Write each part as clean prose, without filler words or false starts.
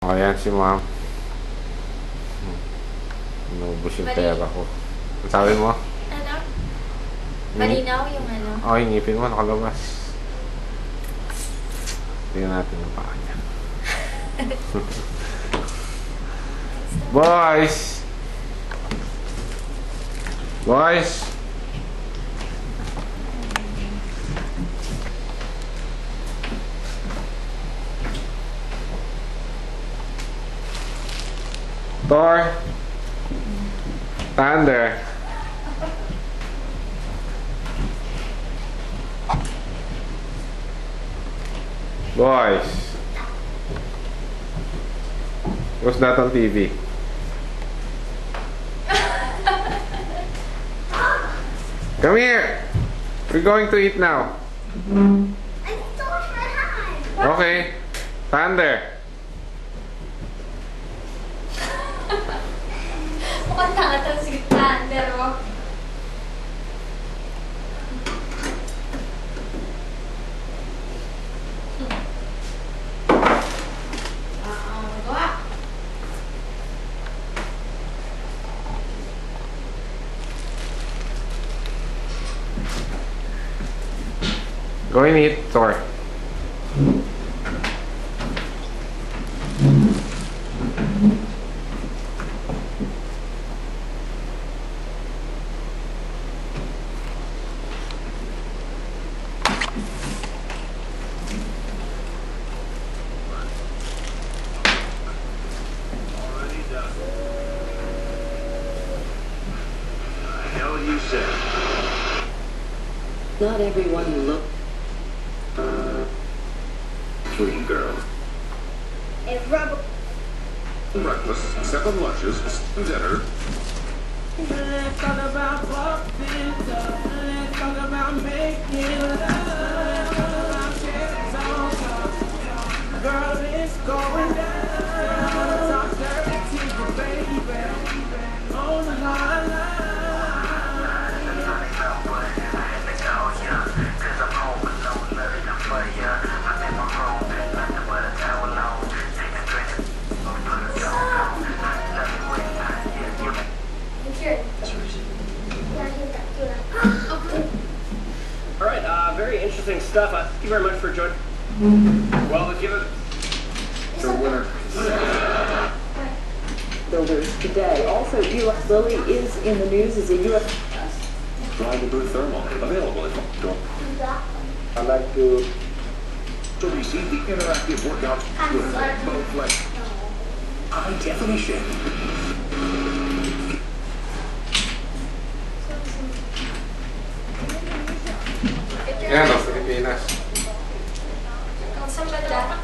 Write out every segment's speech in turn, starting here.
Ayan si ma'am. Inubos yung pera ko. Ang sabi mo? Ano? Malinaw yung ano? Oo, yung ngipin mo nakalabas. Tingnan natin yung paa niya. Boys! Boys! Thor! Thunder! Boys! What's that on TV? Come here! We're going to eat now. Okay. Thunder! Mukhang nakataw si Thunder, oh. Go and eat, Thor. You said. Not everyone who look Clean girls. Breakfast, 7 lunches, dinner. Let's talk about fucking stuff. Let's talk about making love. Girl, it's going down. Talk dirty to the baby on the hotline. All right, very interesting stuff. Thank you very much for joining. Well, let's give it The winner. builders today. Also, U.S. Lilly is in the news as a U.S. Try the Blue Thermal. Available at door. I like to To receive the interactive workout with both legs. High definition. Yan o, Pilipinas. Kung saan ba dyan?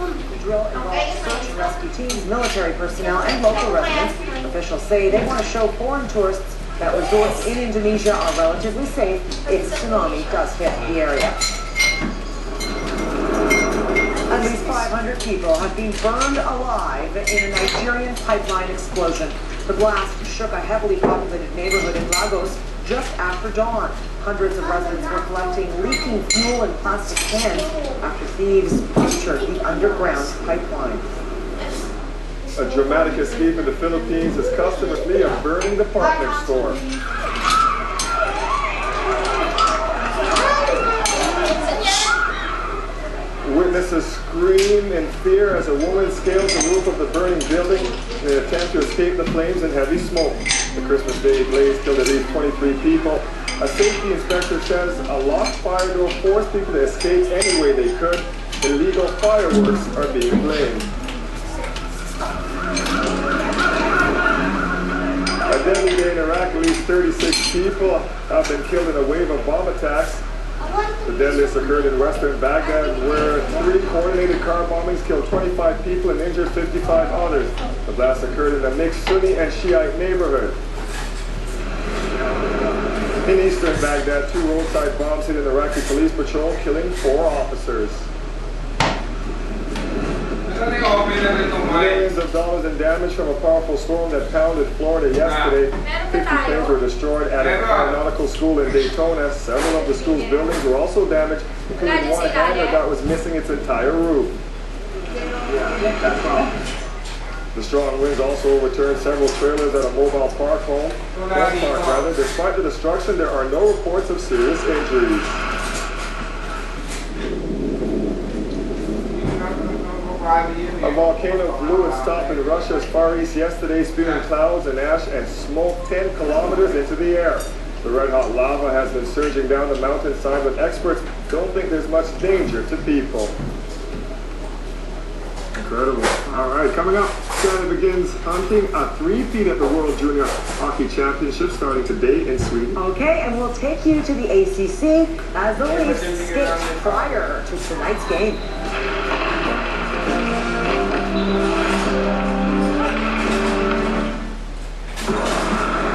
The drill involves search and rescue teams, military personnel, and local residents. Officials say they want to show foreign tourists that resorts in Indonesia are relatively safe if tsunami does hit the area. At least 500 people have been burned alive in a Nigerian pipeline explosion. The blast shook a heavily populated neighborhood in Lagos just after dawn. Hundreds of residents were collecting leaking fuel and plastic cans after thieves entered the underground pipeline. a dramatic escape in the Philippines as customers flee a burning department store. Witnesses scream in fear as a woman scales the roof of the burning building in an attempt to escape the flames and heavy smoke. The Christmas Day blaze killed at least 23 people. A safety inspector says a locked fire door forced people to escape any way they could. Illegal fireworks are being blamed. A deadly day in Iraq, at least 36 people have been killed in a wave of bomb attacks. The deadliest occurred in western Baghdad, where 3 coordinated car bombings killed 25 people and injured 55 others. The blast occurred in a mixed Sunni and Shiite neighborhood. In eastern Baghdad, 2 roadside bombs hit an Iraqi police patrol, killing 4 officers. Millions of dollars in damage from a powerful storm that pounded Florida yesterday. 50 planes were destroyed at an aeronautical school in Daytona. Several of the school's buildings were also damaged, including one hangar that was missing its entire roof. The strong winds also overturned several trailers at a mobile park home. Despite the destruction, there are no reports of serious injuries. A volcano blew its top in Russia's Far East yesterday, spewing clouds and ash and smoke 10 kilometers into the air. The red-hot lava has been surging down the mountainside, but experts don't think there's much danger to people. Incredible. All right, coming up, Canada begins hunting a three-peat at the World Junior Hockey Championship starting today in Sweden. Okay, and we'll take you to the ACC as the Leafs skate prior to tonight's game.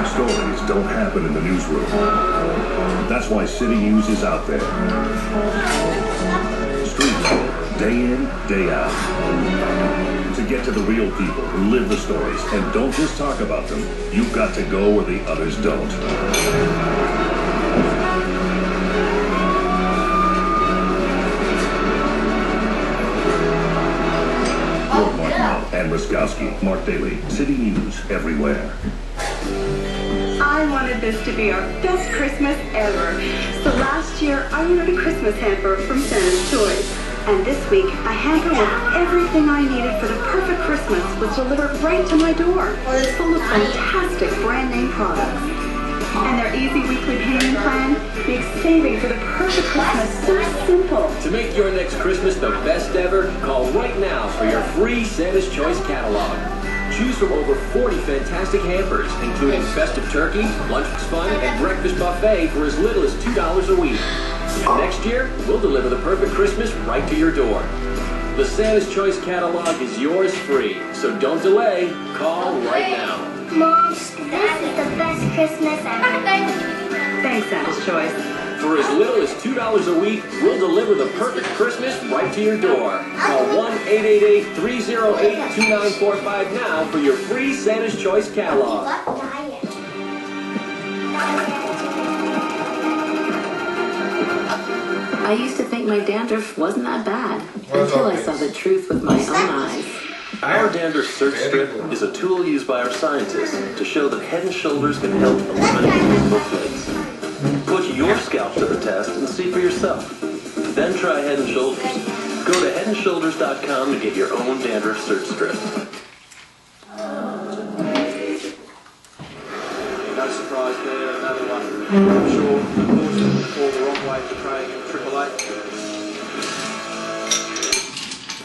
Stories don't happen in the newsroom. That's why City News is out there. Street level, day in, day out. To get to the real people who live the stories and don't just talk about them, you've got to go where the others don't. And Ruskowski, Mark Daly, City News, everywhere. I wanted this to be our best Christmas ever. So last year, I ordered a Christmas hamper from Santa's Choice. And this week, a hamper with everything I needed for the perfect Christmas was delivered right to my door. It's full of fantastic brand name products. And their easy weekly payment plan makes saving for the perfect Christmas so simple. To make your next Christmas the best ever, call right now for your free Santa's Choice catalog. Choose from over 40 fantastic hampers, including festive turkey, lunch fun, and breakfast buffet for as little as $2 a week. And next year, we'll deliver the perfect Christmas right to your door. The Santa's Choice catalog is yours free, so don't delay. Call right now. Mom, this is the best Christmas ever. Thanks, Santa's Choice. For as little as $2 a week, we'll deliver the perfect Christmas right to your door. Call 1-888-308-2945 now for your free Santa's Choice catalog. I used to think my dandruff wasn't that bad until I saw the truth with my own eyes. Our dandruff search strip is a tool used by our scientists to show that Head & Shoulders can help eliminate visible flakes. Put your scalp to the test and see for yourself. Then try Head & Shoulders. Go to headandshoulders.com to get your own dandruff search strip. No surprise there, another one. I'm sure, unfortunately, called the wrong way for training in Triple A.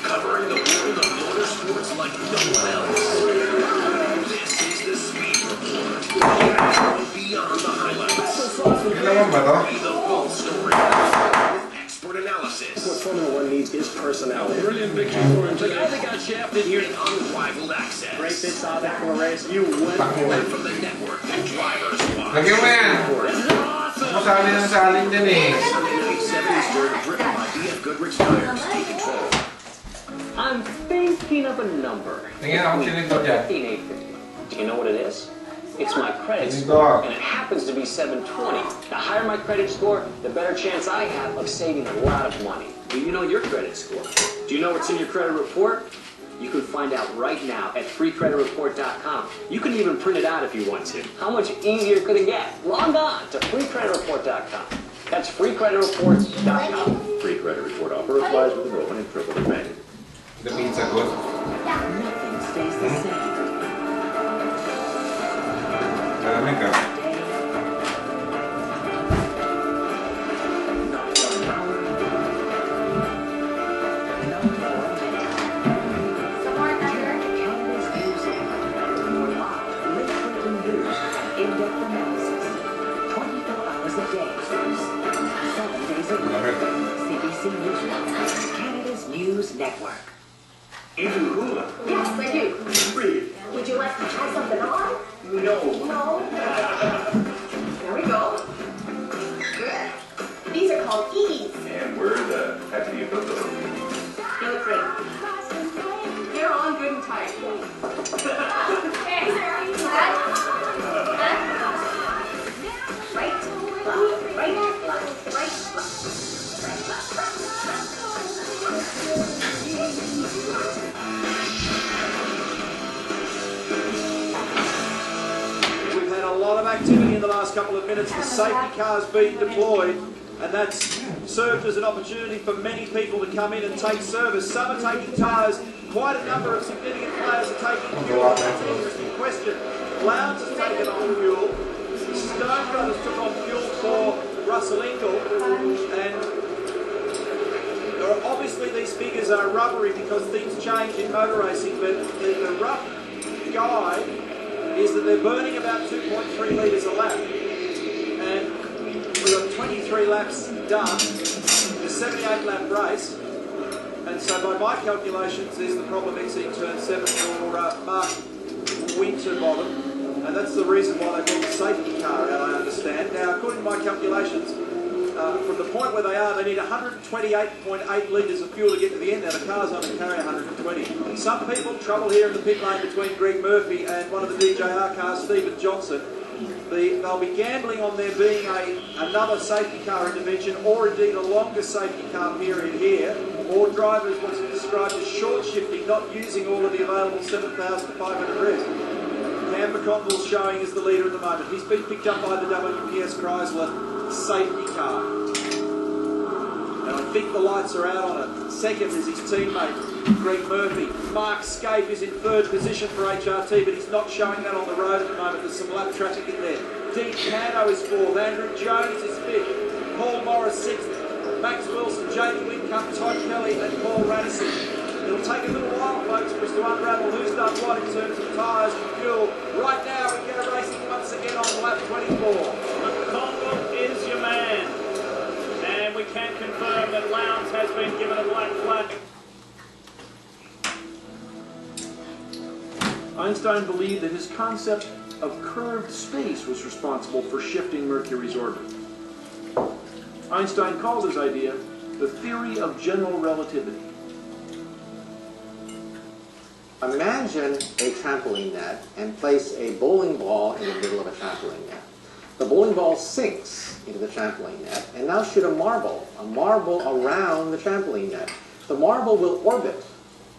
Covering the world of motorsports like no one else. This is the Speed Report. Beyond the highlights. The full story. Expert analysis. What Formula One needs is personality. Brilliant victory for him today. They got shafted here in unrivaled access. Great bits out there for a race. You win. And from the network that drivers watch. Lagyan mo yan. Masali ng saling din eh. Sunday night, 7 Eastern, driven by BF Goodrich Tires. Take control. I'm thinking of a number. Tingnan ako sinigod dyan. 15850. Do you know what it is? It's my credit score, and it happens to be 720. The higher my credit score, the better chance I have of saving a lot of money. Do you know your credit score? Do you know what's in your credit report? You can find out right now at freecreditreport.com. You can even print it out if you want to. How much easier could it get? Log on to freecreditreport.com. That's freecreditreport.com. Free credit report offer applies with enrollment in Triple A Bank. The pizza good. Nothing stays the same. Malamig ka. In-depth analysis. 24 hours a day. 7 days a week. CBC News Network. Canada's news network. You do hula. Yes, I do. Really? Would you like to try something on? No. No. There we go. Good. These are called E's. And where the heck do you put those? You look great. They're on good and tight. Hey, right, left, right, left. activity in the last couple of minutes. The safety car's been deployed, and that's served as an opportunity for many people to come in and take service. Some are taking tyres. Quite a number of significant players are taking fuel. That's an interesting question. Lowndes has taken on fuel. Stone Brothers took on fuel for Russell Ingall, and obviously these figures are rubbery because things change in motor racing, but the rough guide is that they're burning about 2.3 litres a lap. And we've got 23 laps done, the 78 lap race, and so by my calculations there's the problem exiting turn 7 for Mark Winterbottom, and that's the reason why they brought the safety car out, I understand. Now, according to my calculations, from the point where they are, they need 128.8 litres of fuel to get to the end. Now, the car's only carry 120. Some people trouble here in the pit lane between Greg Murphy and one of the DJR cars, Stephen Johnson. They'll be gambling on there being another safety car intervention, or indeed a longer safety car period here, or drivers what's described as short shifting, not using all of the available 7,500 revs. Cam McConville's showing as the leader at the moment. He's been picked up by the WPS Chrysler safety car. And I think the lights are out on it. Second is his teammate, Greg Murphy. Mark Scape is in third position for HRT, but he's not showing that on the road at the moment. There's some lap traffic in there. Dean Cano is fourth. Andrew Jones is fifth. Paul Morris sixth. Max Wilson, Jamie Whitcup, Todd Kelly, and Paul Radisson. It'll take a little while, folks, for us to unravel who's done what in terms of tyres and fuel. Right now, we get a racing once again on lap 24. McConville is your man. And we can confirm that Lowndes has been given a black flag. Einstein believed that his concept of curved space was responsible for shifting Mercury's orbit. Einstein called his idea the theory of general relativity. Imagine a trampoline net and place a bowling ball in the middle of a trampoline net. The bowling ball sinks into the trampoline net, and now shoot a marble around the trampoline net. The marble will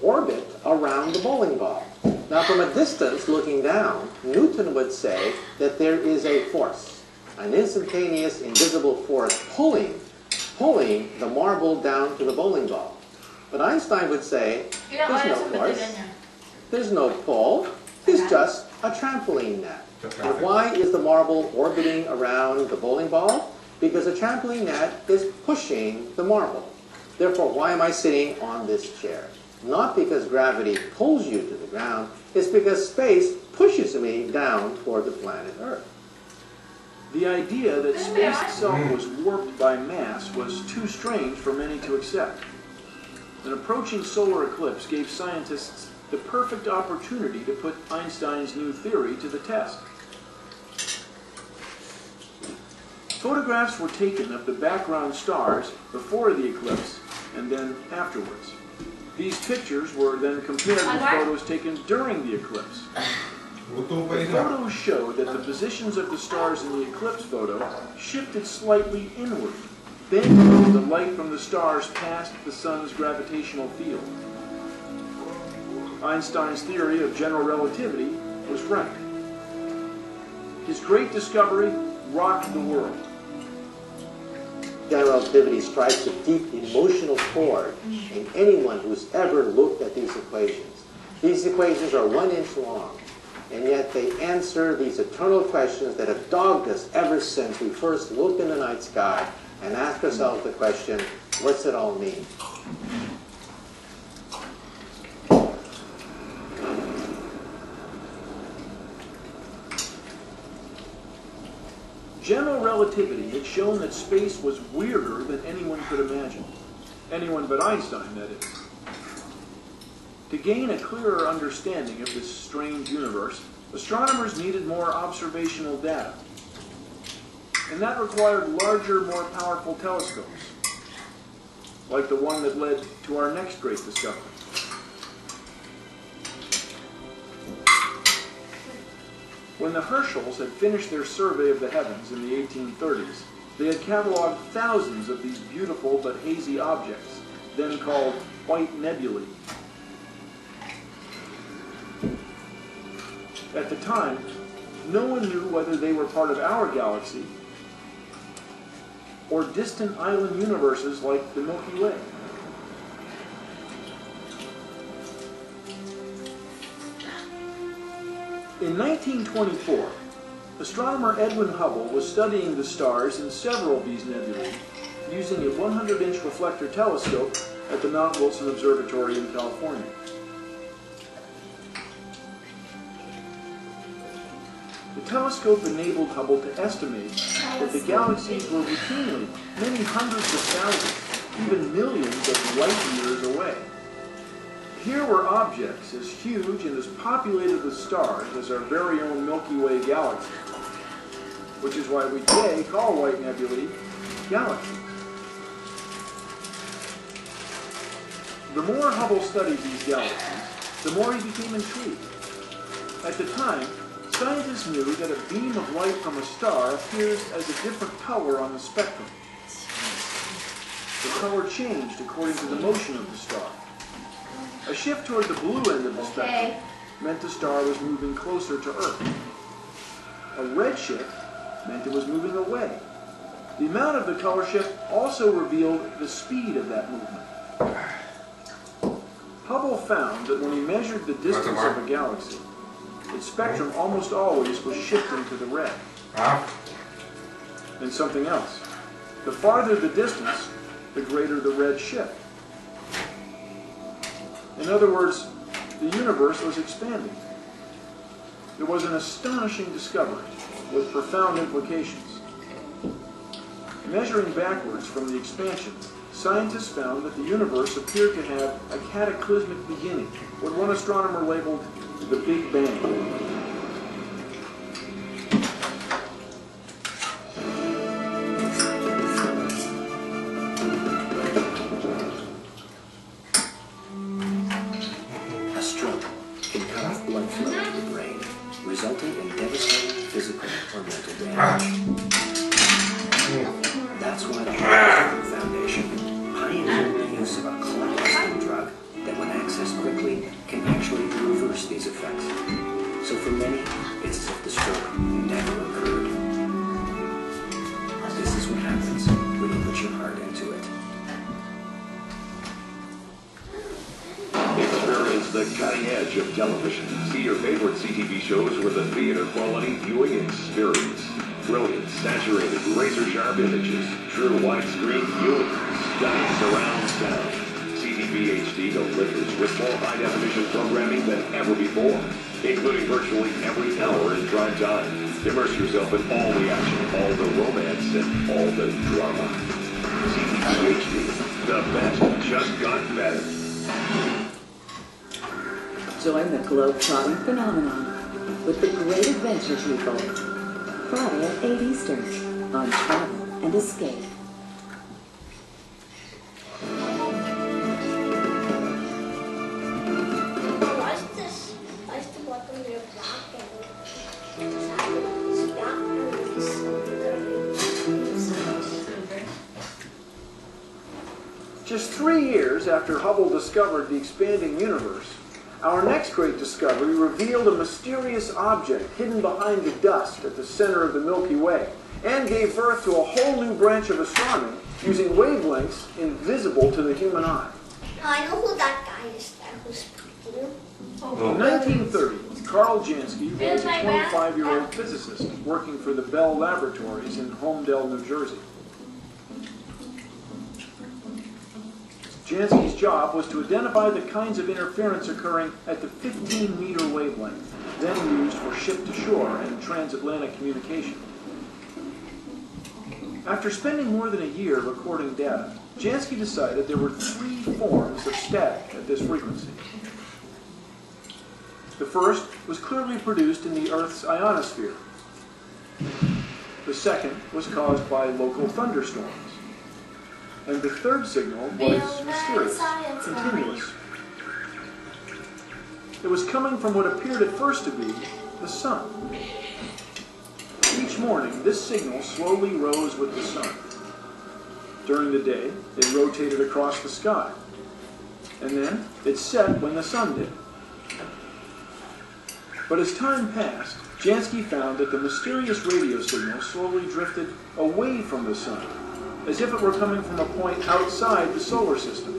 orbit around the bowling ball. Now, from a distance looking down, Newton would say that there is a force, an instantaneous, invisible force pulling the marble down to the bowling ball. But Einstein would say, there's no force, there's no pull, it's just a trampoline net. And why is the marble orbiting around the bowling ball? Because a trampoline net is pushing the marble. Therefore, why am I sitting on this chair? Not because gravity pulls you to the ground, it's because space pushes me down toward the planet Earth. The idea that space itself was warped by mass was too strange for many to accept. An approaching solar eclipse gave scientists the perfect opportunity to put Einstein's new theory to the test. Photographs were taken of the background stars before the eclipse and then afterwards. These pictures were then compared with photos taken during the eclipse. The photos showed that the positions of the stars in the eclipse photo shifted slightly inward. Then the light from the stars passed the sun's gravitational field. Einstein's theory of general relativity was right. His great discovery rocked the world. General relativity strikes a deep emotional chord in anyone who's ever looked at these equations. These equations are 1 inch long, and yet they answer these eternal questions that have dogged us ever since we first looked in the night sky and asked ourselves the question, what's it all mean? General relativity had shown that space was weirder than anyone could imagine. Anyone but Einstein, that is. To gain a clearer understanding of this strange universe, astronomers needed more observational data. And that required larger, more powerful telescopes, like the one that led to our next great discovery. When the Herschels had finished their survey of the heavens in the 1830s, they had cataloged thousands of these beautiful but hazy objects, then called white nebulae. At the time, no one knew whether they were part of our galaxy or distant island universes like the Milky Way. In 1924, astronomer Edwin Hubble was studying the stars in several of these nebulae using a 100-inch reflector telescope at the Mount Wilson Observatory in California. The telescope enabled Hubble to estimate that the galaxies were routinely many hundreds of thousands, even millions of light years away. Here were objects as huge and as populated with stars as our very own Milky Way galaxy, which is why we today call white nebulae galaxies. The more Hubble studied these galaxies, the more he became intrigued. At the time, scientists knew that a beam of light from a star appears as a different color on the spectrum. The color changed according to the motion of the star. A shift toward the blue end of the spectrum meant the star was moving closer to Earth. A red shift meant it was moving away. The amount of the color shift also revealed the speed of that movement. Hubble found that when he measured the distance of a galaxy, its spectrum almost always was shifting to the red. And something else. The farther the distance, the greater the red shift. In other words, the universe was expanding. It was an astonishing discovery with profound implications. Measuring backwards from the expansion, scientists found that the universe appeared to have a cataclysmic beginning, what one astronomer labeled the Big Bang. Resulting in devastating physical or mental damage. That's why the Heart Foundation pioneered the use of a clandestine drug that, when accessed quickly, can actually reverse these effects. So for many, it's as if the stroke never occurred. This is what happens when you put your heart into it. Experience the cutting edge of television. See your favorite CTV shows with a theater-quality viewing experience. Brilliant, saturated, razor-sharp images, true widescreen viewing, stunning surround sound. CTV HD delivers with more high-definition programming than ever before, including virtually every hour in prime time. Immerse yourself in all the action, all the romance, and all the drama. CTV HD, the best just got better. Join the globe-trotting phenomenon with the Great Adventure People. Friday at 8 Eastern on Travel and Escape. Just 3 years after Hubble discovered the expanding universe, our next great discovery revealed a mysterious object hidden behind the dust at the center of the Milky Way and gave birth to a whole new branch of astronomy using wavelengths invisible to the human eye. I know who that guy is there who's speaking. In 1930, Carl Jansky was a 25-year-old physicist working for the Bell Laboratories in Homedale, New Jersey. Jansky's job was to identify the kinds of interference occurring at the 15-meter wavelength, then used for ship-to-shore and transatlantic communication. After spending more than a year recording data, Jansky decided there were 3 forms of static at this frequency. The first was clearly produced in the Earth's ionosphere. The second was caused by local thunderstorms. And the third signal was mysterious, continuous. It was coming from what appeared at first to be the sun. Each morning, this signal slowly rose with the sun. During the day, it rotated across the sky. And then, it set when the sun did. But as time passed, Jansky found that the mysterious radio signal slowly drifted away from the sun, as if it were coming from a point outside the solar system.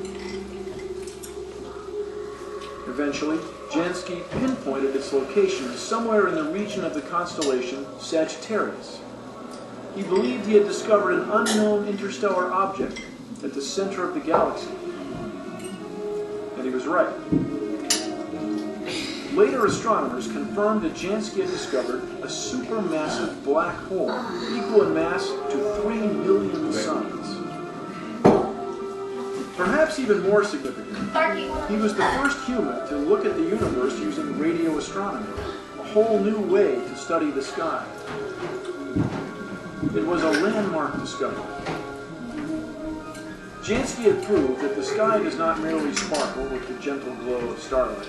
Eventually, Jansky pinpointed its location somewhere in the region of the constellation Sagittarius. He believed he had discovered an unknown interstellar object at the center of the galaxy. And he was right. Later astronomers confirmed that Jansky had discovered a supermassive black hole equal in mass to 3 million suns. Perhaps even more significant, he was the first human to look at the universe using radio astronomy, a whole new way to study the sky. It was a landmark discovery. Jansky had proved that the sky does not merely sparkle with the gentle glow of starlight.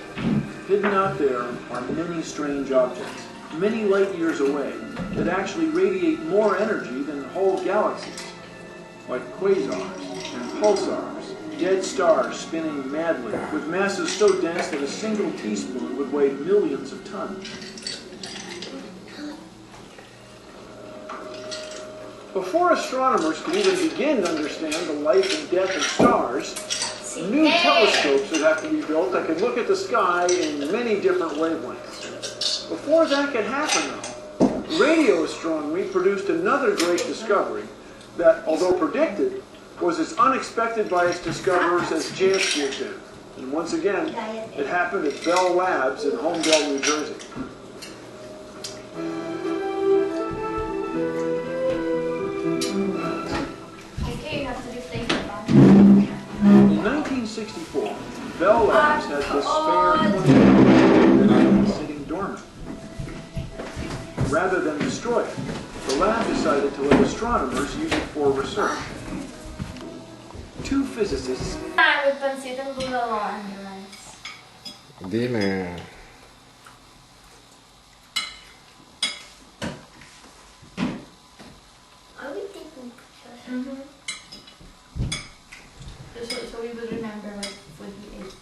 Hidden out there are many strange objects, many light years away, that actually radiate more energy than whole galaxies, like quasars and pulsars, dead stars spinning madly, with masses so dense that a single teaspoon would weigh millions of tons. Before astronomers could even begin to understand the life and death of stars, new telescopes would have to be built that could look at the sky in many different wavelengths. Before that could happen, though, radio astronomy produced another great discovery that, although predicted, was as unexpected by its discoverers as Jansky had been. And once again, it happened at Bell Labs in Holmdel, New Jersey. In 1964, Bell Labs had this spare 20 sitting dormant. Rather than destroy it, the lab decided to let astronomers use it for research. Two physicists. Di na. Are we taking pictures? So we would remember what we ate.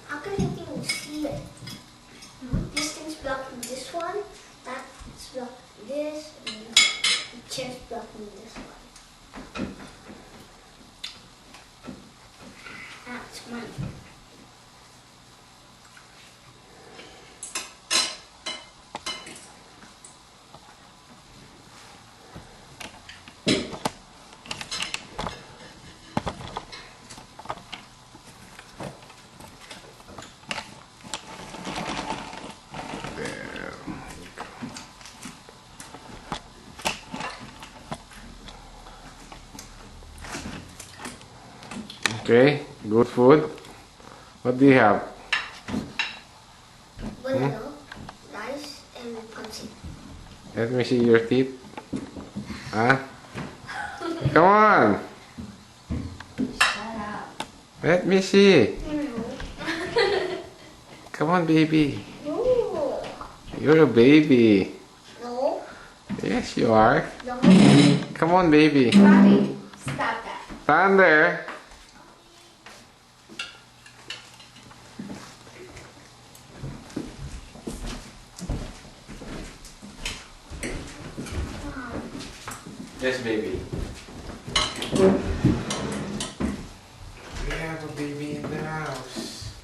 How can I even see it? This thing's blocking this one, that's blocking this, and the chair's blocking this one. That's mine. Okay, good food. What do you have? Banana, rice, and pancit. Let me see your teeth. Huh? Come on. Shut up. Let me see. No. Come on, baby. No. You're a baby. No. Yes, you are. No. Come on, baby. Bobby, stop that. Stand there. Yes, baby. We have a baby in the house.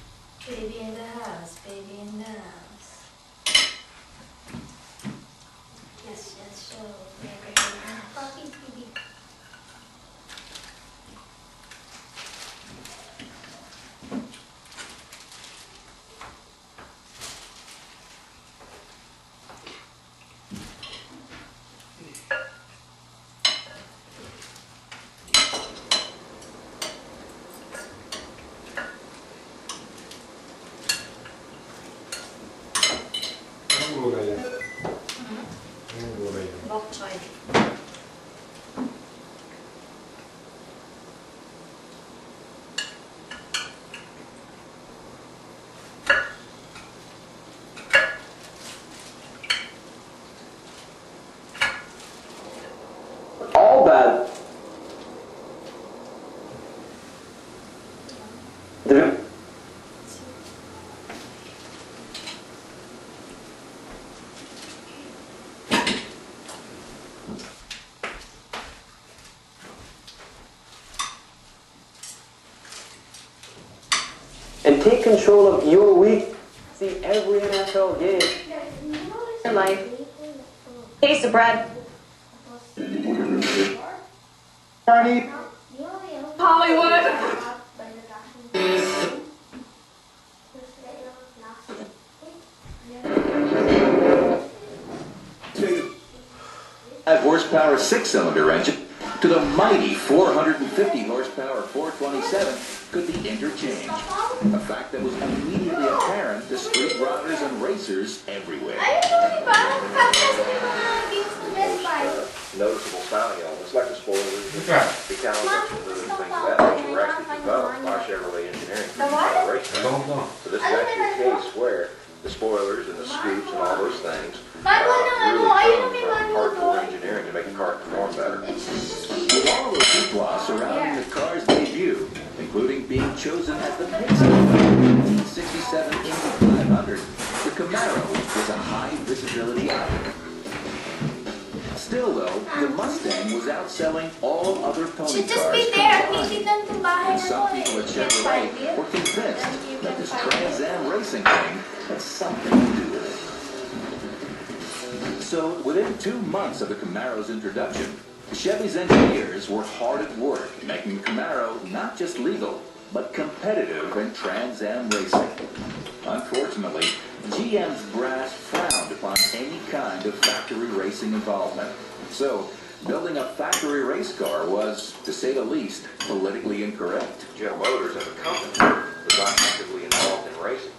Baby in the house, baby in the house. Yes, so Puppy, baby. and take control of your week. See every NFL game. Your life. Taste of bread. Barney. Hollywood. That horsepower 6-cylinder engine to the mighty 450 horsepower 427 could be interchanged. A fact that was immediately apparent to street riders and racers everywhere. Noticeable styling elements like the spoilers, the calipers, and things of that nature were actually developed by Chevrolet engineering for the racetrack. So this is actually a case where the spoilers and the scoops and all those things really come from hardcore engineering to make the car perform better. With all the hoopla surrounding the car's debut, including being chosen as the pace car of the 1967 Indy 500, the Camaro was a high visibility item. Still, though, the Mustang was outselling all other pony cars combined. And some people at Chevrolet were convinced that this Trans Am racing thing had something to do with it. So, within 2 months of the Camaro's introduction, Chevy's engineers were hard at work making the Camaro not just legal, but competitive in Trans Am racing. Unfortunately, GM's brass frowned upon any kind of factory racing involvement. So, building a factory race car was, to say the least, politically incorrect. General Motors as a company was not actively involved in racing.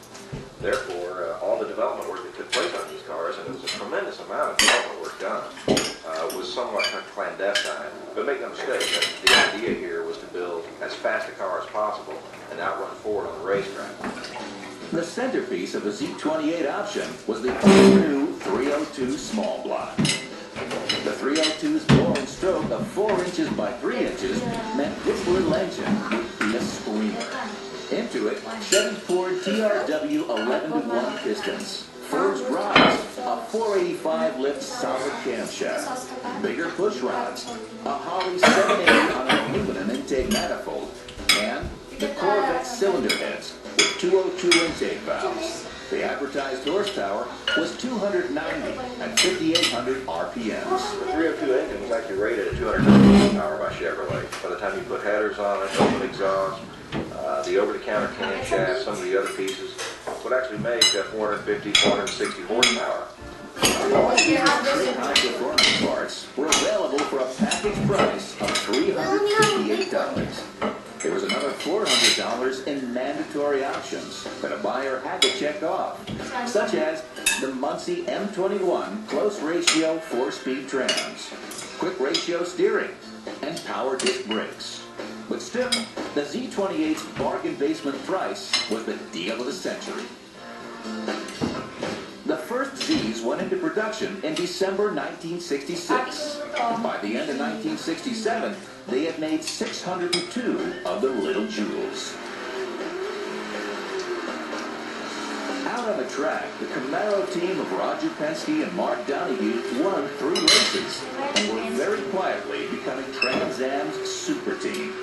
Therefore, all the development work that took place on these cars, and there was a tremendous amount of development work done, was somewhat clandestine. But make no mistake, the idea here was to build as fast a car as possible and outrun Ford on the racetrack. The centerpiece of the Z28 option was the all-new 302 small block. The 302's bore and stroke of 4 inches by 3 inches meant this little engine would be a screamer. Into it, Chevy poured TRW 11-to-1 pistons, forged rods, a 485 lift solid camshaft, bigger push rods, a Holley 780 on an aluminum intake manifold, and the Corvette cylinder heads with 202 intake valves. The advertised horsepower was 290 at 5,800 RPMs. The 302 engine was actually rated at 290 horsepower by Chevrolet. By the time you put headers on it, open exhaust, the over-the-counter camshaft, some of the other pieces, would actually make 450, 460 horsepower. All of these high-performance parts were available for a package price of $358. There was another $400 in mandatory options that a buyer had to check off, such as the Muncie M21 close ratio 4-speed trans, quick ratio steering, and power disc brakes. But still, the Z28's bargain basement price was the deal of the century. The first Zs went into production in December 1966. By the end of 1967, they had made 602 of the little jewels. Out on the track, the Camaro team of Roger Penske and Mark Donohue won 3 races and were very quietly becoming Trans Am's super team.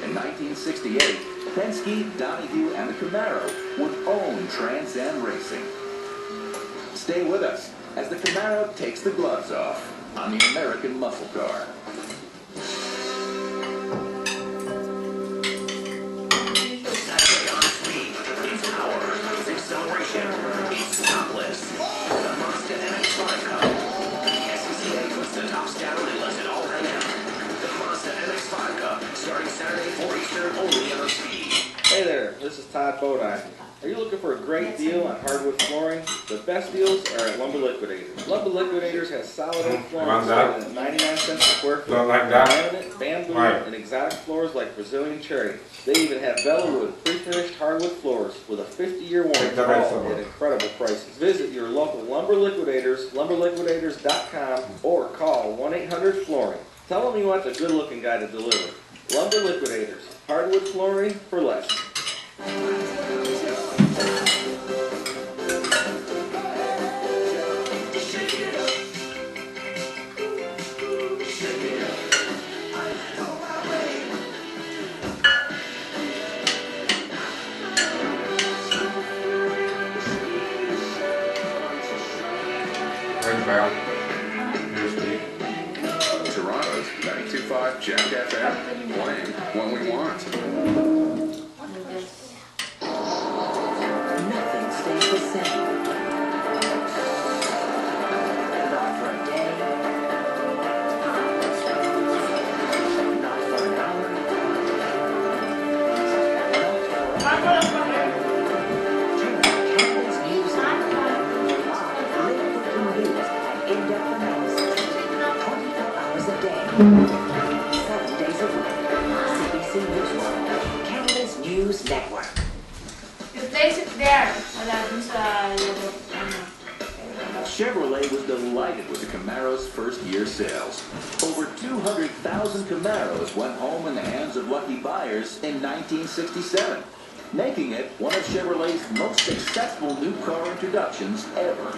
In 1968, Penske, Donohue, and the Camaro would own Trans Am racing. Stay with us as the Camaro takes the gloves off on the American muscle car. Saturday on speed, it's power, it's acceleration, it's topless. The Mazda MX-5 Cup. The SCCA puts the tops down and lets it all hang out. The Mazda MX-5 Cup, starting Saturday 4 Eastern, only on speed. Hey there, this is Todd Bodine. Are you looking for a great deal on hardwood flooring? The best deals are at Lumber Liquidators. Lumber Liquidators has solid oak flooring starting at 99 cents a square foot. Laminate, bamboo, and exotic floors like Brazilian cherry. They even have Bellawood pre-finished hardwood floors with a 50-year warranty, all at incredible prices. Visit your local Lumber Liquidators, lumberliquidators.com, or call 1-800-FLOORING. Tell them you want a good-looking guy to deliver. Lumber Liquidators, hardwood flooring for less. Jack FM, playing when we want. Nothing stays the same. Not for a day. Not for an hour. Campbell's News Network. Live breaking news and in-depth analysis. 24 hours a day. 7 days a week. CBC News World. Canada's News Network. You place it there. Wala dun sa Chevrolet was delighted with the Camaro's first-year sales. Over 200,000 Camaros went home in the hands of lucky buyers in 1967, making it one of Chevrolet's most successful new car introductions ever.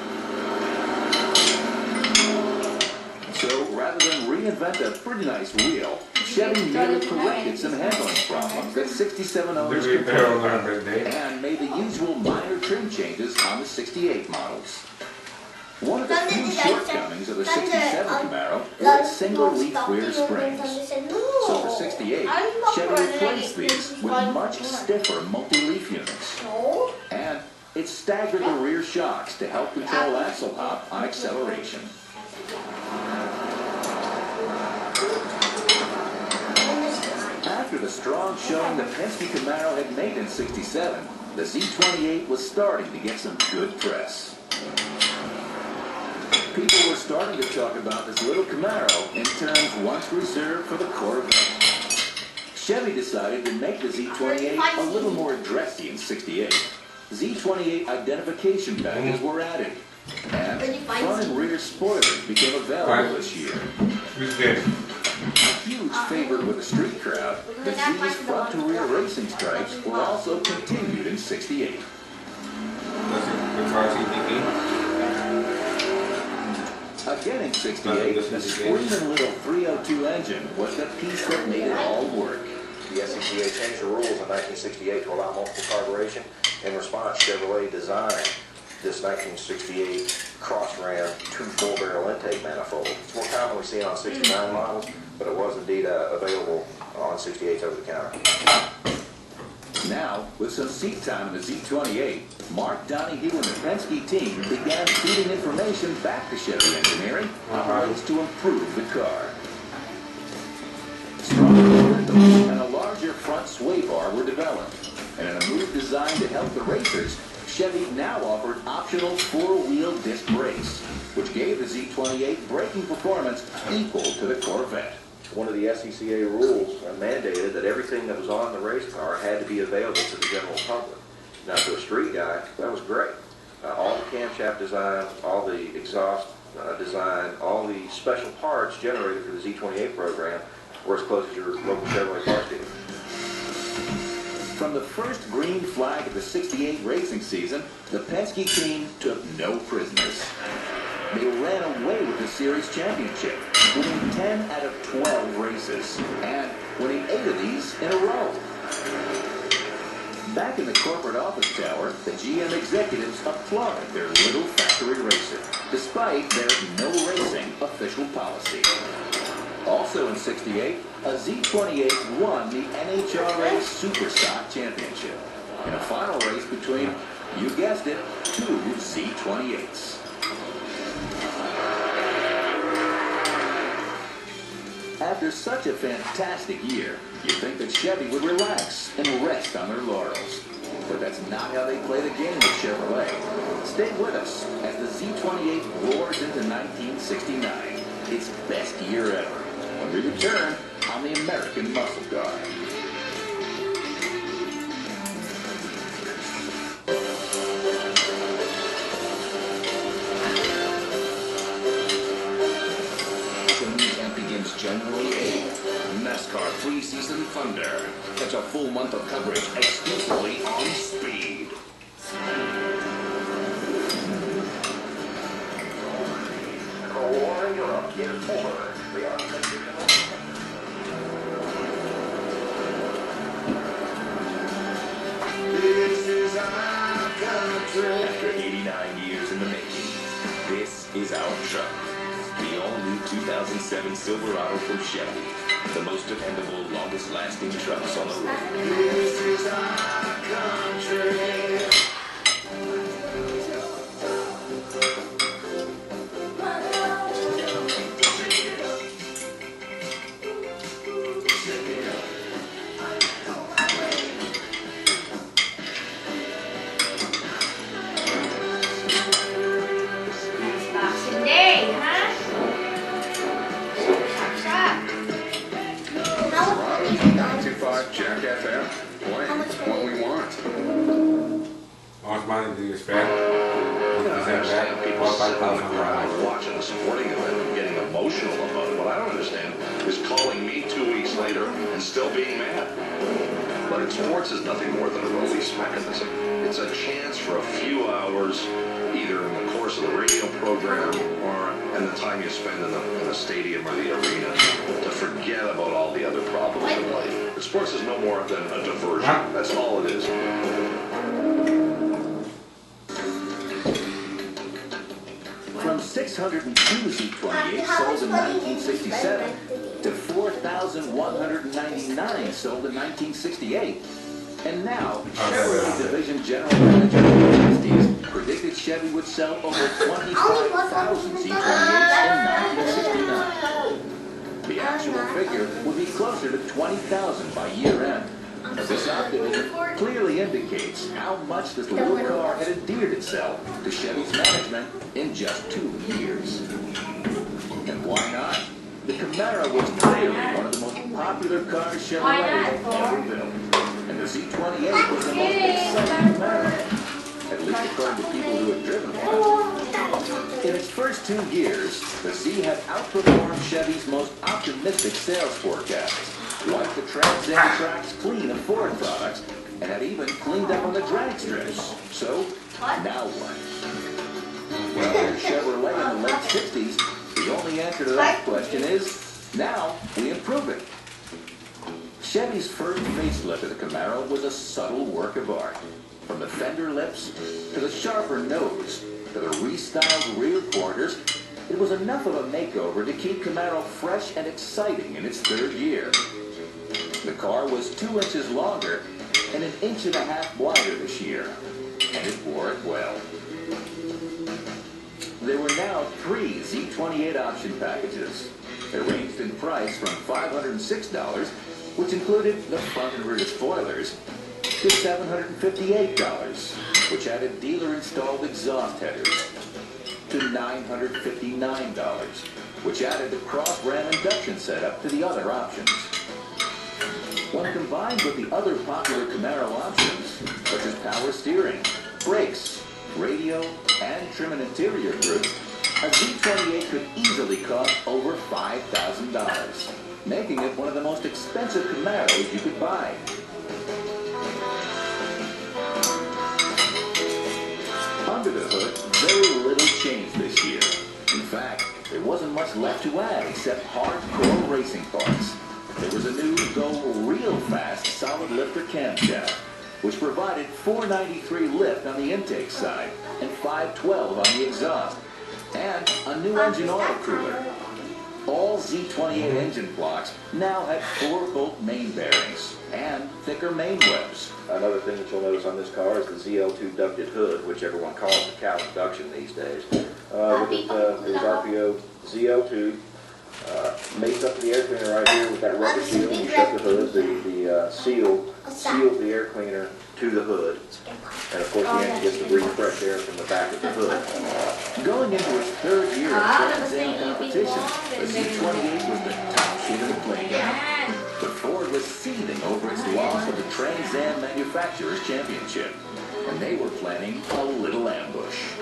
So rather than reinvent a pretty nice wheel, Chevy merely corrected some handling problems that 67 owners complained and made the usual minor trim changes on the 68 models. One of the few shortcomings of the 67 Camaro were its single-leaf rear springs. So for 68, Chevy replaced these with much stiffer multi-leaf units. And it staggered the rear shocks to help control axle hop on acceleration. After the strong showing the Penske Camaro had made in 67, the Z28 was starting to get some good press. People were starting to talk about this little Camaro in terms once reserved for the Corvette. Chevy decided to make the Z28 a little more dressy in 68. Z28 identification badges were added, and front and rear spoilers became available this year. A huge favorite with the street crowd, the Z's front-to-rear racing stripes were also continued in 68. Again in 68, the screaming little 302 engine was the piece that made it all work. The SCCA changed the rules in 1968 to allow multiple carburation. In response, Chevrolet designed this 1968 cross-ram 2 full-barrel intake manifold. It's more commonly seen on 69 models, but it was indeed available on 68s over the counter. Now, with some seat time in the Z28, Mark Donahue and the Penske team began feeding information back to Chevy engineering on ways to improve the car. Stronger windows and a larger front sway bar were developed, and in a move designed to help the racers, Chevy now offered optional 4-wheel disc brakes, which gave the Z28 braking performance equal to the Corvette. One of the SCCA rules mandated that everything that was on the race car had to be available to the general public. Now, to a street guy, that was great. All the camshaft design, all the exhaust design, all the special parts generated for the Z28 program were as close as your local Chevrolet parts dealer. From the first green flag of the 68 racing season, the Penske team took no prisoners. They ran away with the series championship, winning 10 out of 12 races, and winning 8 of these in a row. Back in the corporate office tower, the GM executives applauded their little factory racer, despite their no racing official policy. Also in 68, a Z28 won the NHRA Superstock Championship in a final race between, you guessed it, 2 Z28s. After such a fantastic year, you'd think that Chevy would relax and rest on their laurels. But that's not how they play the game with Chevrolet. Stay with us as the Z28 roars into 1969, its best year ever, when we return on the American Muscle Car. January 8th, NASCAR Preseason Thunder. Catch a full month of coverage exclusively on Speed. A war in Europe is over. This is our country. After 89 years in the making, this is our truck. The all-new 2007 Silverado from Chevy. The most dependable, longest-lasting trucks on the road. This is our country. Boxing Day, huh? Shop, shop. 925 Jack FM. Playing what we want. How much money do you spend? I understand people sitting on the ground watching a sporting event and getting emotional about it. What I don't understand is calling me 2 weeks later and still being mad. But sports is nothing more than a release mechanism. It's a chance for a few hours, either in the course of the radio program or in the time you spend in the stadium or the arena, to forget about all the other problems in life. But sports is no more than a diversion. That's all it is. From 602 Z28 sold in 1967 to 4,199 sold in 1968. And now, Chevrolet Division General Manager of the 60s predicted Chevy would sell over 25,000 Z28s in 1969. The actual figure would be closer to 20,000 by year end. This optimism clearly indicates how much this little car had endeared itself to Chevy's management in just 2 years. And why not? The Camaro was clearly one of the most popular cars Chevrolet ever built. And the Z28 was the most exciting Camaro, at least according to people who had driven one. In its first 2 years, the Z had outperformed Chevy's most optimistic sales forecasts, wiped the Trans Am tracks clean of Ford products, and had even cleaned up on the drag strips. So, now what? Well, like Chevrolet in the late 60s, the only answer to that question is, now we improve it. Chevy's first facelift of the Camaro was a subtle work of art. From the fender lips, to the sharper nose, to the restyled rear quarters, it was enough of a makeover to keep Camaro fresh and exciting in its 3rd year. The car was 2 inches longer and 1.5 inches wider this year, and it wore it well. There were now 3 Z28 option packages. They ranged in price from $506, which included the front and rear spoilers, to $758, which added dealer-installed exhaust headers, to $959, which added the cross-ram induction setup to the other options. When combined with the other popular Camaro options, such as power steering, brakes, radio, and trim and interior groups, a Z28 could easily cost over $5,000, making it one of the most expensive Camaros you could buy. Under the hood, very little changed this year. In fact, there wasn't much left to add except hardcore racing parts. There was a new Go Real Fast solid lifter camshaft, which provided 493 lift on the intake side and 512 on the exhaust, and a new engine oil cooler. All Z28 engine blocks now had 4-bolt main bearings and thicker main webs. Another thing that you'll notice on this car is the ZL2 ducted hood, which everyone calls the cow induction these days. There's RPO ZL2. Mates up the air cleaner right here with that rubber seal. You shut the hood, the seal seals the air cleaner to the hood. And of course the engine gets to breathe fresh air from the back of the hood. Going into its 3rd year of Trans Am competition, the Z28 was the top kid in the playground. But Ford was seething over its loss of the Trans Am Manufacturers Championship, and they were planning a little ambush.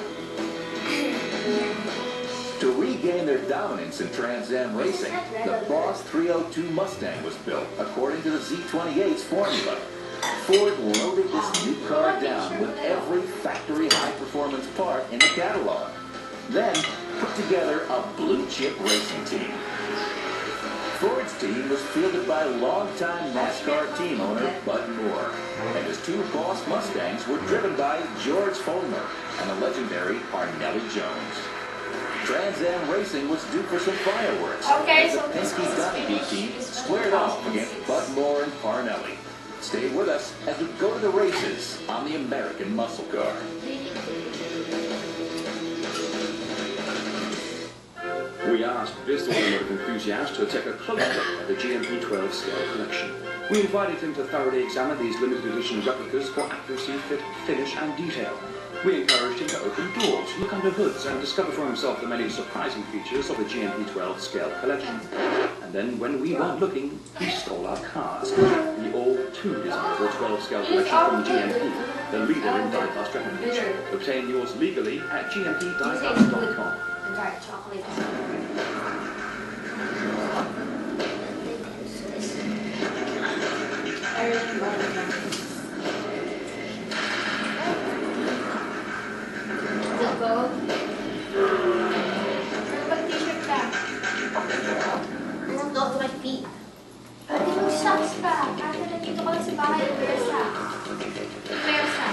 To regain their dominance in Trans Am racing, the Boss 302 Mustang was built according to the Z28's formula. Ford loaded this new car down with every factory high-performance part in the catalog, then put together a blue-chip racing team. Ford's team was fielded by longtime NASCAR team owner Bud Moore, and his 2 Boss Mustangs were driven by George Follmer and the legendary Arnelli Jones. Trans Am Racing was due for some fireworks. Okay, as so the Penske Donahue team squared off against Bud Moore and Parnelli. Stay with us as we go to the races on the American Muscle Car. We asked this automotive enthusiast to take a close look at the GMP 12 scale collection. We invited him to thoroughly examine these limited edition replicas for accuracy, fit, finish and detail. We encouraged him to open doors, look under hoods and discover for himself the many surprising features of the GMP 12 scale collection. And then when we weren't looking, he stole our cars. The all-too desirable 12 scale collection from GMP, the leader in die-cast replicas. Obtain yours legally at gmpdiecast.com. Dark chocolate. I really love it. The gold. Ano t-shirt ka? Anong dog to my feet? Pwede mong socks ka. Kasi nandito ka lang sa bahay. Versa. Versa.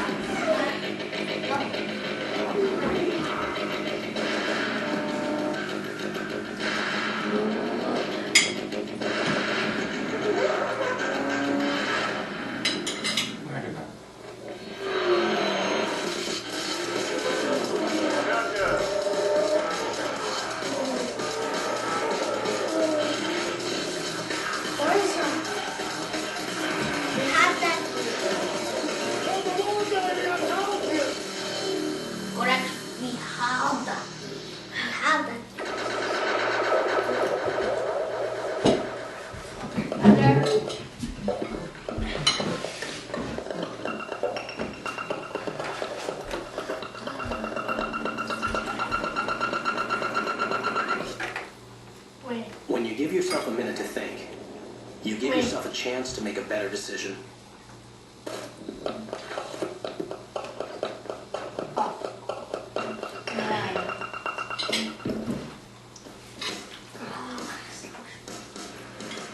When you give yourself a minute to think, you give yourself a chance to make a better decision.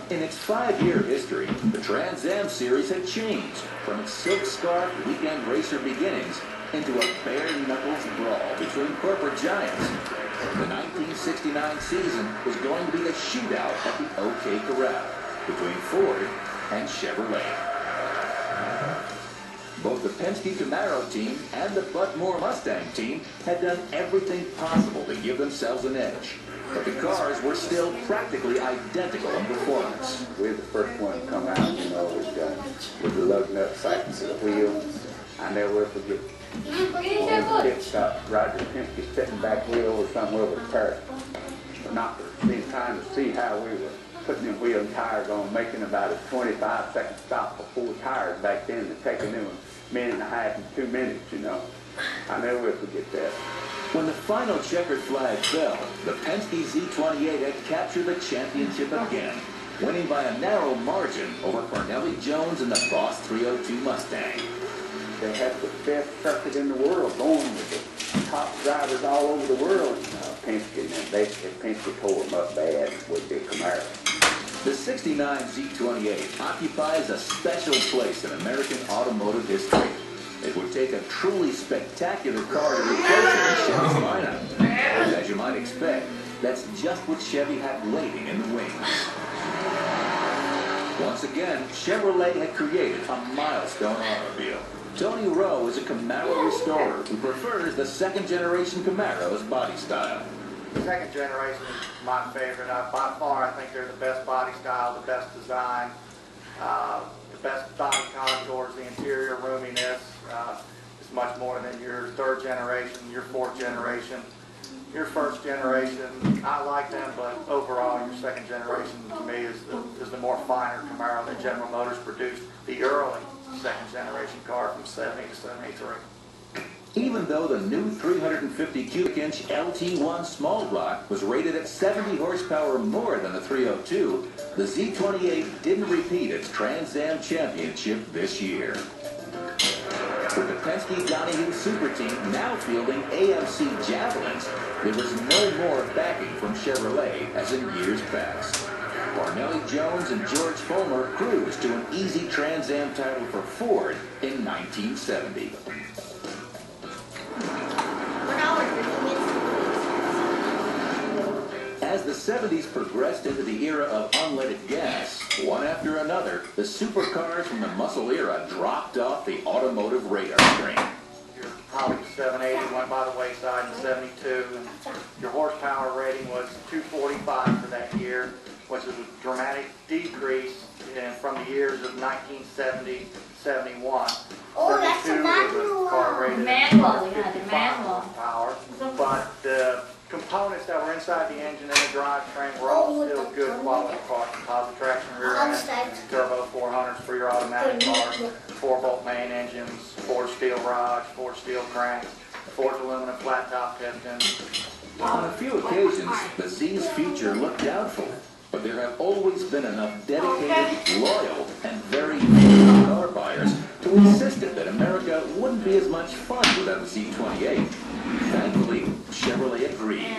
In its 5-year history, the Trans Am Series had changed from its silk scarf weekend racer beginnings into a bare-knuckles brawl between corporate giants. The 1969 season was going to be a shootout at the OK Corral between Ford and Chevrolet. Both the Penske Camaro team and the Bud Moore Mustang team had done everything possible to give themselves an edge. But the cars were still practically identical in performance. We're the first one to come out, you know, with the lug nut sights to the wheel. I never will forget. On the pit stop, Roger Penske sitting back way over somewhere with a parrot. Not trying to see how we were putting them wheel and tires on, making about a 25-second stop for 4 tires back then, and taking them a minute and a half and 2 minutes, you know. I never will forget that. When the final checkered flag fell, the Penske Z28 had captured the championship again, winning by a narrow margin over Parnelli Jones and the Boss 302 Mustang. They had the best circuit in the world, going with the top drivers all over the world. Penske, and Penske tore them up bad with the Camaro. The 69 Z28 occupies a special place in American automotive history. It would take a truly spectacular car to replace it in Chevy's lineup. And as you might expect, that's just what Chevy had waiting in the wings. Once again, Chevrolet had created a milestone automobile. Tony Rowe is a Camaro restorer who prefers the second-generation Camaro's body style. The second generation is my favorite. By far, I think they're the best body style, the best design, the best body contours, the interior roominess. It's much more than your third generation, your fourth generation, your first generation. I like them, but overall, your second generation to me is the more finer Camaro that General Motors produced. The early second generation car from 70 to 73. Even though the new 350 cubic inch LT1 small block was rated at 70 horsepower more than the 302, the Z28 didn't repeat its Trans Am championship this year. With the Penske Donahue Super Team now fielding AMC Javelins, there was no more backing from Chevrolet as in years past. Parnelli Jones and George Fulmer cruised to an easy Trans Am title for Ford in 1970. As the 70s progressed into the era of unleaded gas, one after another, the supercars from the muscle era dropped off the automotive radar screen. Your Holly 780 went by the wayside in 72, and your horsepower rating was 245 for that year, which is a dramatic decrease from the years of 1970, 71. Oh, that's a 72 was a car rated at Manual, yeah, the 55 manual. horsepower, but the components that were inside the engine and the drivetrain were all still good quality parts. Composite traction rear end, turbo 400s for your automatic cars, 4-bolt main engines, forged steel rods, forged steel cranks, forged aluminum flat top pistons. On a few occasions, the Z's future looked doubtful, but there have always been enough dedicated, loyal, and very loyal car buyers who insisted that America wouldn't be as much fun without the Z28. Thankfully, Chevrolet agreed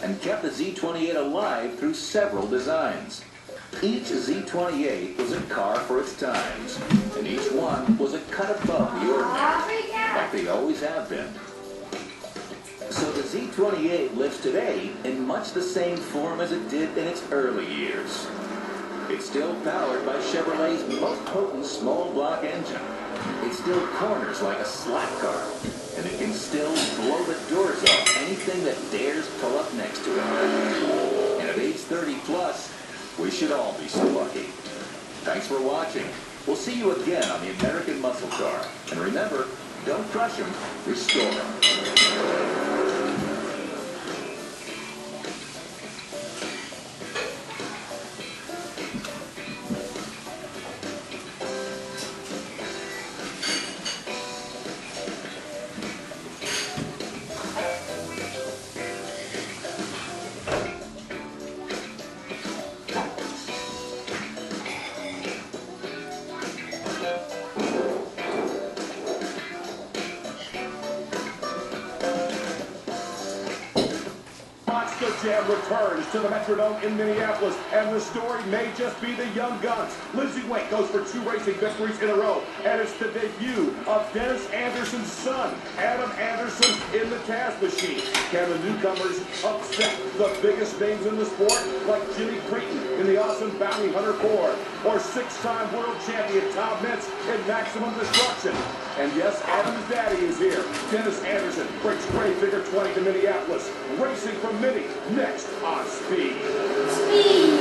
and kept the Z28 alive through several designs. Each Z28 was a car for its times, and each one was a cut above the ordinary, like they always have been. So the Z28 lives today in much the same form as it did in its early years. It's still powered by Chevrolet's most potent small block engine. It still corners like a slack car, and it can still blow the doors off anything that dares pull up next to it. And at age 30 plus, we should all be so lucky. Thanks for watching. We'll see you again on the American Muscle Car. And remember, don't crush them, restore them. The Jam returns to the Metrodome in Minneapolis, and the story may just be the young guns. Lindsey Wake goes for 2 racing victories in a row, and it's the debut of Dennis Anderson's son, Adam Anderson, in the Taz machine. Can the newcomers upset the biggest names in the sport, like Jimmy Creighton in the awesome Bounty Hunter Ford, or 6-time world champion Tom Metz in Maximum Destruction? And yes, Adam's daddy is here. Dennis Anderson brings grade figure 20 to Minneapolis, racing from Minnie. Next on Speed. Speed.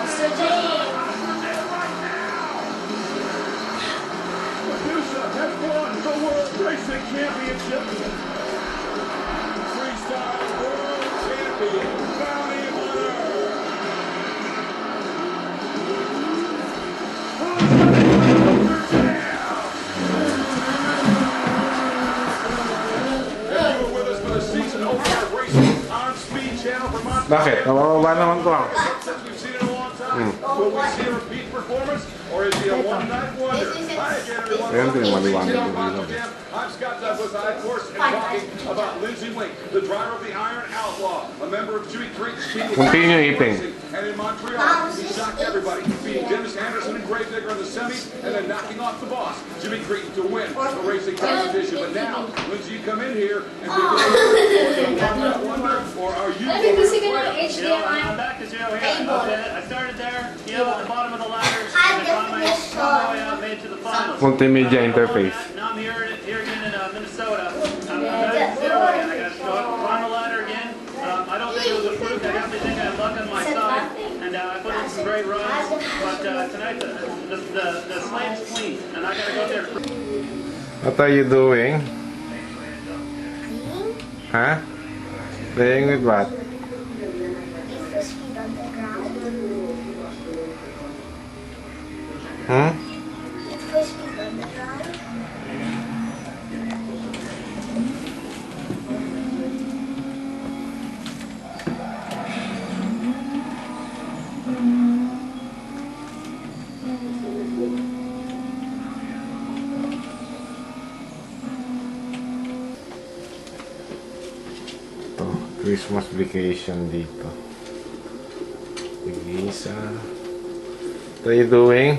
Mr. James. Medusa has won the World Racing Championship. Freestyle World Champion, Bounty Hunter. Bakit? Mababa naman to ah. Will we see a repeat performance, or is he a one-night wonder? Hi again, everyone. I'm Scott Douglas. I, of course, am talking about Lindsey Wake, the driver of the Iron Outlaw, a member of Jimmy Creighton's team. Continue eating. And in Montreal, he shocked everybody, beating Dennis Anderson and Gravedigger in the semis, and then knocking off the boss, Jimmy Creighton, to win the racing competition. But now, Lindsey, you come in here and begin to wonder, or are you I'm back to zero here. I started there, at the bottom of the ladder, and I found my way out, made to the finals. Multimedia interface. Now I'm here again in Minnesota. I'm back at zero again. I got to go up the final ladder again. I don't think it was a fluke. I definitely think I had luck on my side, and I put in some great runs. But tonight the slate's clean, and I got to go there. What are you doing? Huh? Playing with what? Hmm? Christmas vacation dito. Isa. What are you doing?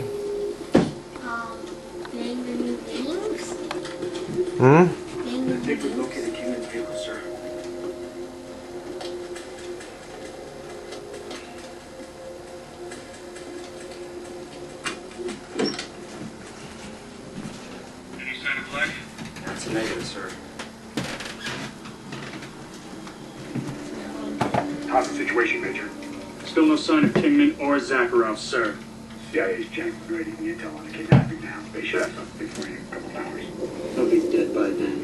Playing the new games. Hmm? Playing the new games. Located human vehicle, sir. sign of Kingman or Zakharov, sir. CIA's generating the intel on the kidnapping now. They should have something for you in a couple of hours. He'll be dead by then.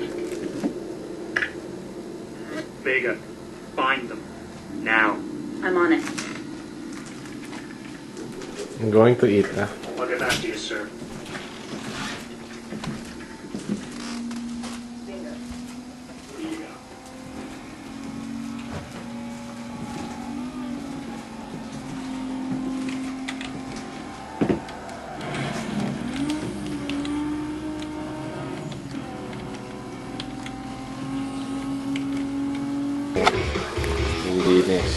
Vega, find them. Now. I'm on it. I'm going to eat. I'll get back to you, sir. Linis.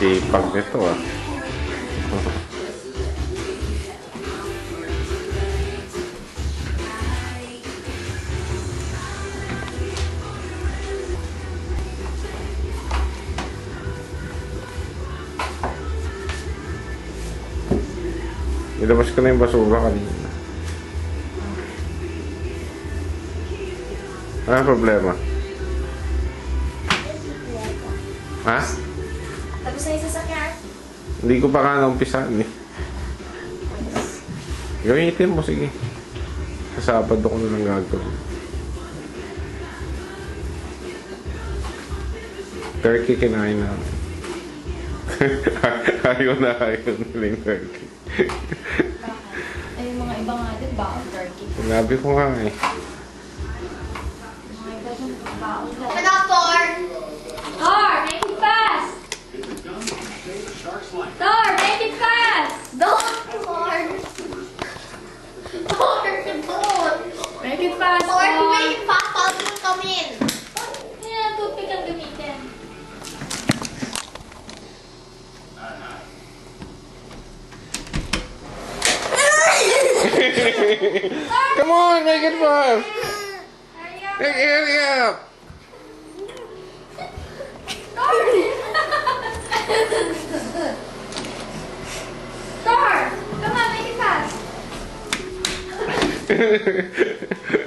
Sipag nito ah. Ilabas ko na yung basura kanina. Ano problema? Ha? Tapos na yung sasakyan. Hindi ko pa nga naumpisan eh. Gamitin mo, sige. Sa Sabado ko na lang gagawin. Turkey kinain namin. Ayaw na nila yung turkey. Ay, yung mga iba nga din, baon turkey. Sinabi ko nga eh. Mga iba din, baon ka. Ano, Thor? Thor, make it fast! Thor, make it fast! Don't, Thor. Thor, don't. Make it fast, Thor, Thor! make it fast. Paano mo come in? Yan, toothpick ang gamitin. Come on, make it fast! Hurry up! Thor! Come on, make it fast!